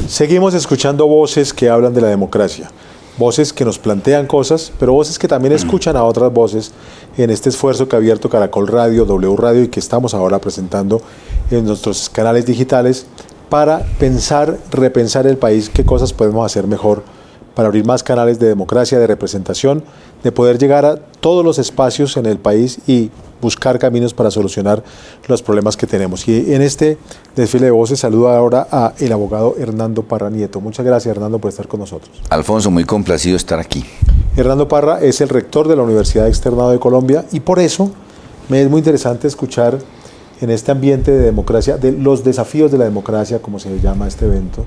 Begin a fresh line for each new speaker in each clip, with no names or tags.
Seguimos escuchando voces que hablan de la democracia, voces que nos plantean cosas, pero voces que también escuchan a otras voces en este esfuerzo que ha abierto Caracol Radio, W Radio y que estamos ahora presentando en nuestros canales digitales para pensar, repensar el país, qué cosas podemos hacer mejor para abrir más canales de democracia, de representación, de poder llegar a todos los espacios en el país y buscar caminos para solucionar los problemas que tenemos. Y en este desfile de voces saludo ahora a el abogado Hernando Parra Nieto. Muchas gracias, Hernando, por estar con nosotros.
Alfonso, muy complacido de estar aquí.
Hernando Parra es el rector de la Universidad Externado de Colombia y por eso me es muy interesante escuchar en este ambiente de democracia, de los desafíos de la democracia, como se llama este evento.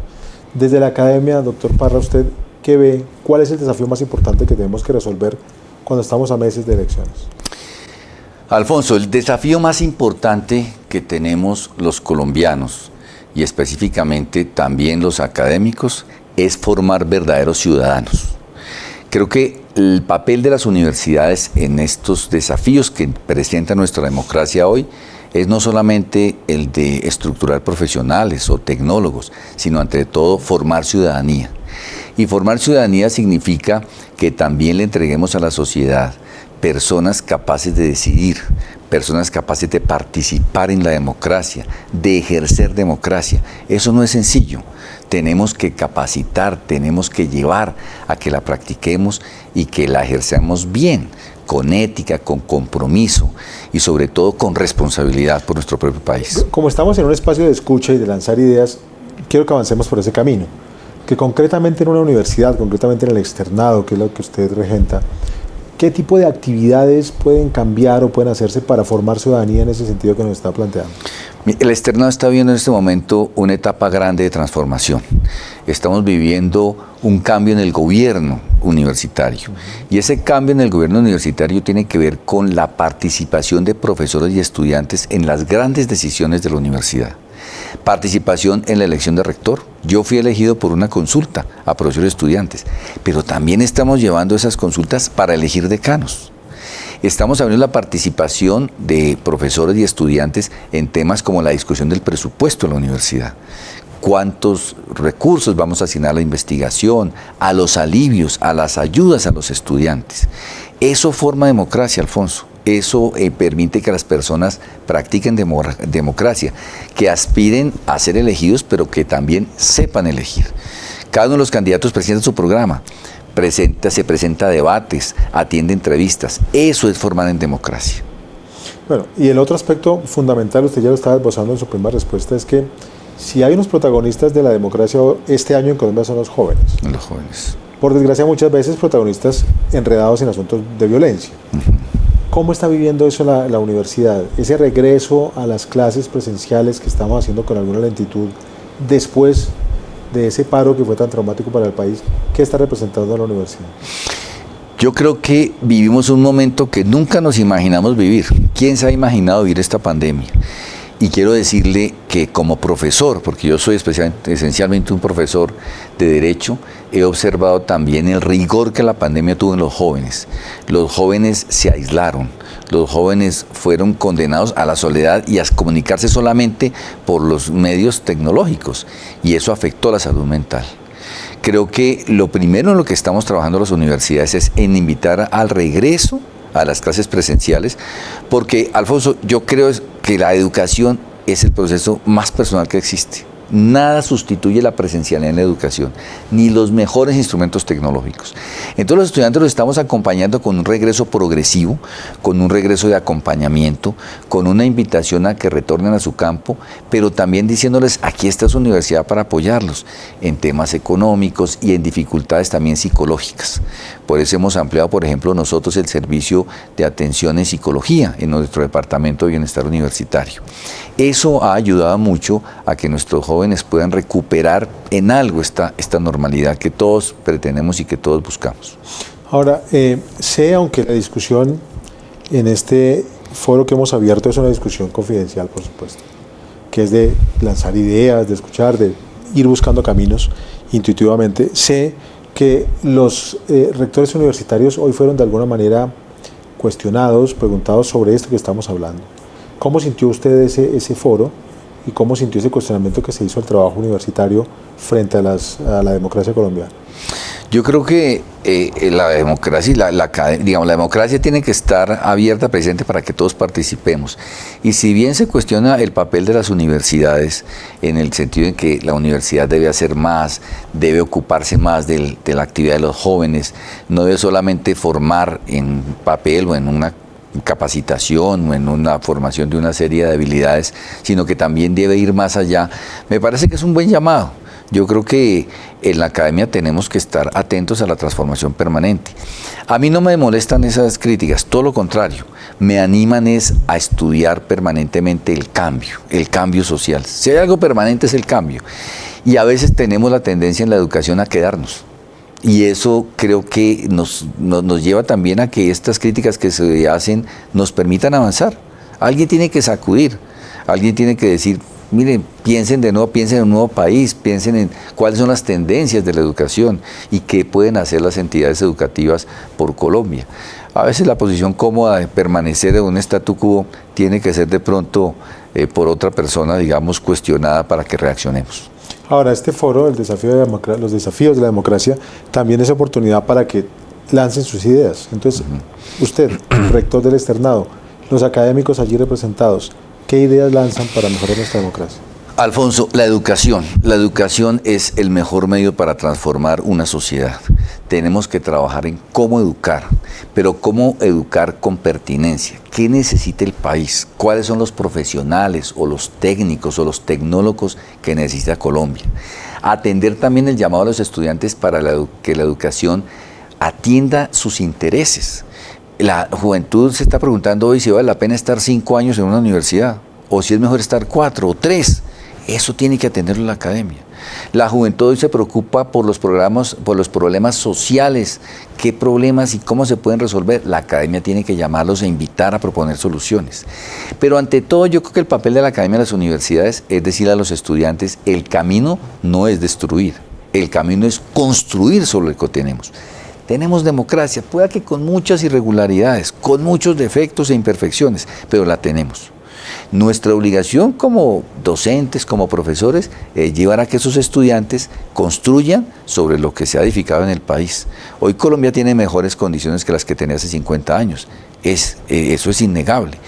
Desde la academia, doctor Parra, ¿usted qué ve? ¿Cuál es el desafío más importante que tenemos que resolver cuando estamos a meses de elecciones?
Alfonso, el desafío más importante que tenemos los colombianos y específicamente también los académicos es formar verdaderos ciudadanos. Creo que el papel de las universidades en estos desafíos que presenta nuestra democracia hoy es no solamente el de estructurar profesionales o tecnólogos, sino ante todo formar ciudadanía. Y formar ciudadanía significa que también le entreguemos a la sociedad personas capaces de decidir, personas capaces de participar en la democracia, de ejercer democracia. Eso no es sencillo. Tenemos que capacitar, tenemos que llevar a que la practiquemos y que la ejerzamos bien, con ética, con compromiso y sobre todo con responsabilidad por nuestro propio país.
Como estamos en un espacio de escucha y de lanzar ideas, quiero que avancemos por ese camino. Que concretamente en una universidad, concretamente en el externado, que es lo que usted regenta, ¿qué tipo de actividades pueden cambiar o pueden hacerse para formar ciudadanía en ese sentido que nos está planteando?
El externado está viviendo en este momento una etapa grande de transformación. Estamos viviendo un cambio en el gobierno universitario. Y ese cambio en el gobierno universitario tiene que ver con la participación de profesores y estudiantes en las grandes decisiones de la universidad. Participación en la elección de rector. Yo fui elegido por una consulta a profesores y estudiantes, pero también estamos llevando esas consultas para elegir decanos. Estamos abriendo la participación de profesores y estudiantes en temas como la discusión del presupuesto de la universidad. ¿Cuántos recursos vamos a asignar a la investigación, a los alivios, a las ayudas a los estudiantes? Eso forma democracia, Alfonso. Eso permite que las personas practiquen democracia, que aspiren a ser elegidos, pero que también sepan elegir. Cada uno de los candidatos presenta su programa, se presenta debates, atiende entrevistas. Eso es formar en democracia.
Bueno, y el otro aspecto fundamental, usted ya lo estaba esbozando en su primera respuesta, es que si hay unos protagonistas de la democracia este año en Colombia son los jóvenes.
Los jóvenes.
Por desgracia, muchas veces protagonistas enredados en asuntos de violencia. ¿Cómo está viviendo eso la universidad? Ese regreso a las clases presenciales que estamos haciendo con alguna lentitud después de ese paro que fue tan traumático para el país, ¿qué está representando la universidad?
Yo creo que vivimos un momento que nunca nos imaginamos vivir. ¿Quién se ha imaginado vivir esta pandemia? Y quiero decirle que como profesor, porque yo soy esencialmente un profesor de Derecho, he observado también el rigor que la pandemia tuvo en los jóvenes. Los jóvenes se aislaron, los jóvenes fueron condenados a la soledad y a comunicarse solamente por los medios tecnológicos, y eso afectó la salud mental. Creo que lo primero en lo que estamos trabajando las universidades es en invitar al regreso a las clases presenciales, porque, Alfonso, yo creo que la educación es el proceso más personal que existe. Nada sustituye la presencialidad en la educación, ni los mejores instrumentos tecnológicos. Entonces los estudiantes los estamos acompañando con un regreso progresivo, con un regreso de acompañamiento, con una invitación a que retornen a su campo, pero también diciéndoles, aquí está su universidad para apoyarlos en temas económicos y en dificultades también psicológicas. Por eso hemos ampliado, por ejemplo, nosotros el servicio de atención en psicología en nuestro Departamento de Bienestar Universitario. Eso ha ayudado mucho a que nuestros jóvenes puedan recuperar en algo esta normalidad que todos pretendemos y que todos buscamos.
Ahora, aunque la discusión en este foro que hemos abierto es una discusión confidencial, por supuesto, que es de lanzar ideas, de escuchar, de ir buscando caminos intuitivamente, sé que los rectores universitarios hoy fueron de alguna manera cuestionados, preguntados sobre esto que estamos hablando. ¿Cómo sintió usted ese foro y cómo sintió ese cuestionamiento que se hizo al trabajo universitario frente a la democracia colombiana.
Yo creo que la democracia, digamos, la democracia tiene que estar abierta, presente para que todos participemos. Y si bien se cuestiona el papel de las universidades, en el sentido en que la universidad debe hacer más, debe ocuparse más de la actividad de los jóvenes, no debe solamente formar en papel o en una capacitación o en una formación de una serie de habilidades, sino que también debe ir más allá, me parece que es un buen llamado. Yo creo que en la academia tenemos que estar atentos a la transformación permanente. A mí no me molestan esas críticas, todo lo contrario, me animan es a estudiar permanentemente el cambio social. Si hay algo permanente es el cambio. Y a veces tenemos la tendencia en la educación a quedarnos. Y eso creo que nos lleva también a que estas críticas que se hacen nos permitan avanzar. Alguien tiene que sacudir, alguien tiene que decir, miren, piensen de nuevo, piensen en un nuevo país, piensen en cuáles son las tendencias de la educación y qué pueden hacer las entidades educativas por Colombia. A veces la posición cómoda de permanecer en un statu quo tiene que ser de pronto por otra persona, digamos, cuestionada para que reaccionemos.
Ahora, este foro, los desafíos de la democracia, también es oportunidad para que lancen sus ideas. Entonces, usted, rector del externado, los académicos allí representados, ¿qué ideas lanzan para mejorar nuestra democracia?
Alfonso, la educación es el mejor medio para transformar una sociedad. Tenemos que trabajar en cómo educar, pero cómo educar con pertinencia. ¿Qué necesita el país? ¿Cuáles son los profesionales o los técnicos o los tecnólogos que necesita Colombia? Atender también el llamado a los estudiantes para que la educación atienda sus intereses. La juventud se está preguntando hoy si vale la pena estar 5 años en una universidad o si es mejor estar 4 o 3. Eso tiene que atenderlo la academia. La juventud hoy se preocupa por los problemas sociales, qué problemas y cómo se pueden resolver. La academia tiene que llamarlos e invitar a proponer soluciones. Pero ante todo yo creo que el papel de la academia de las universidades es decirle a los estudiantes, el camino no es destruir, el camino es construir sobre lo que tenemos. Tenemos democracia, pueda que con muchas irregularidades, con muchos defectos e imperfecciones, pero la tenemos. Nuestra obligación como docentes, como profesores, es llevar a que esos estudiantes construyan sobre lo que se ha edificado en el país. Hoy Colombia tiene mejores condiciones que las que tenía hace 50 años. Eso es innegable.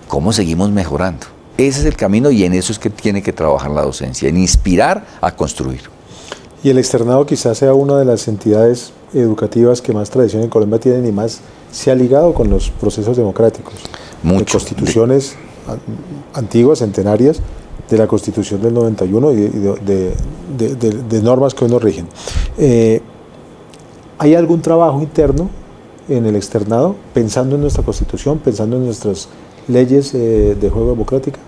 ¿Cómo seguimos mejorando? Ese es el camino y en eso es que tiene que trabajar la docencia, en inspirar a construir.
Y el externado quizás sea una de las entidades educativas que más tradición en Colombia tienen y más se ha ligado con los procesos democráticos.
Mucho.
De constituciones antiguas, centenarias, de la Constitución del 91 y de normas que hoy nos rigen. ¿Hay algún trabajo interno en el externado, pensando en nuestra Constitución, pensando en nuestras leyes de juego democrática?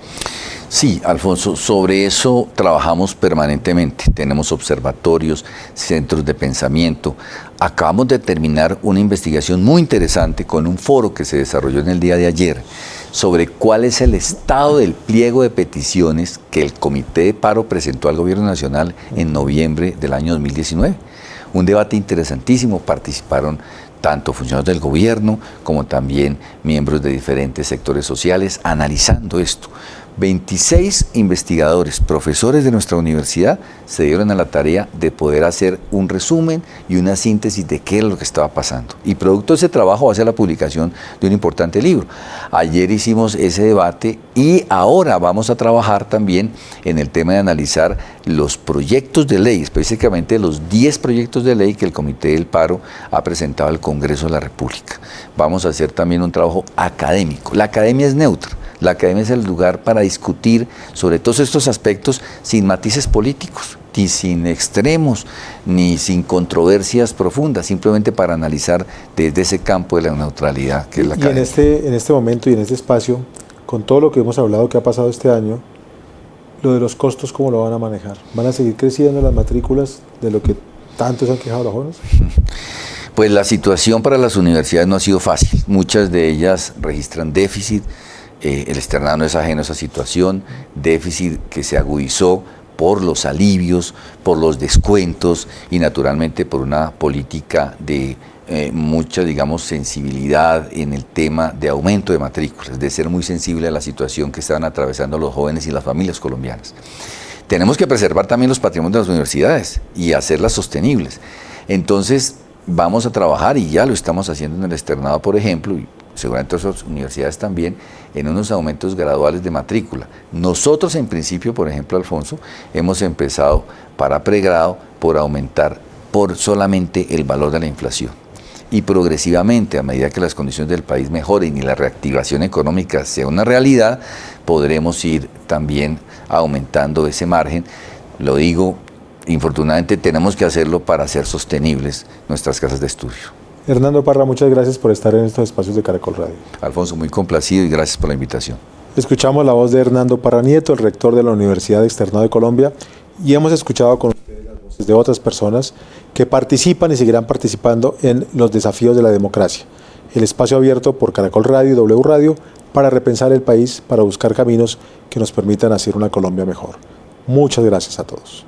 Sí, Alfonso, sobre eso trabajamos permanentemente. Tenemos observatorios, centros de pensamiento. Acabamos de terminar una investigación muy interesante con un foro que se desarrolló en el día de ayer sobre cuál es el estado del pliego de peticiones que el Comité de Paro presentó al Gobierno Nacional en noviembre del año 2019. Un debate interesantísimo, participaron tanto funcionarios del gobierno como también miembros de diferentes sectores sociales analizando esto. 26 investigadores, profesores de nuestra universidad, se dieron a la tarea de poder hacer un resumen y una síntesis de qué es lo que estaba pasando. Y producto de ese trabajo va a ser la publicación de un importante libro. Ayer hicimos ese debate y ahora vamos a trabajar también en el tema de analizar los proyectos de ley, específicamente los 10 proyectos de ley que el Comité del Paro ha presentado al Congreso de la República. Vamos a hacer también un trabajo académico. La academia es neutra. La academia es el lugar para discutir sobre todos estos aspectos sin matices políticos, ni sin extremos, ni sin controversias profundas, simplemente para analizar desde ese campo de la neutralidad que es la academia.
Y en este momento y en este espacio, con todo lo que hemos hablado que ha pasado este año, lo de los costos, ¿cómo lo van a manejar? ¿Van a seguir creciendo las matrículas de lo que tanto se han quejado los jóvenes?
Pues la situación para las universidades no ha sido fácil. Muchas de ellas registran déficit. El externado no es ajeno a esa situación, déficit que se agudizó por los alivios, por los descuentos y naturalmente por una política de mucha, digamos, sensibilidad en el tema de aumento de matrículas, de ser muy sensible a la situación que estaban atravesando los jóvenes y las familias colombianas. Tenemos que preservar también los patrimonios de las universidades y hacerlas sostenibles. Entonces, vamos a trabajar, y ya lo estamos haciendo en el externado, por ejemplo, y seguramente otras universidades también, en unos aumentos graduales de matrícula. Nosotros, en principio, por ejemplo, Alfonso, hemos empezado para pregrado por aumentar por solamente el valor de la inflación. Y progresivamente, a medida que las condiciones del país mejoren y la reactivación económica sea una realidad, podremos ir también aumentando ese margen. Lo digo, infortunadamente tenemos que hacerlo para hacer sostenibles nuestras casas de estudio.
Hernando Parra, muchas gracias por estar en estos espacios de Caracol Radio.
Alfonso, muy complacido y gracias por la invitación.
Escuchamos la voz de Hernando Parra Nieto, el rector de la Universidad Externado de Colombia, y hemos escuchado con ustedes las voces de otras personas que participan y seguirán participando en los desafíos de la democracia. El espacio abierto por Caracol Radio y W Radio para repensar el país, para buscar caminos que nos permitan hacer una Colombia mejor. Muchas gracias a todos.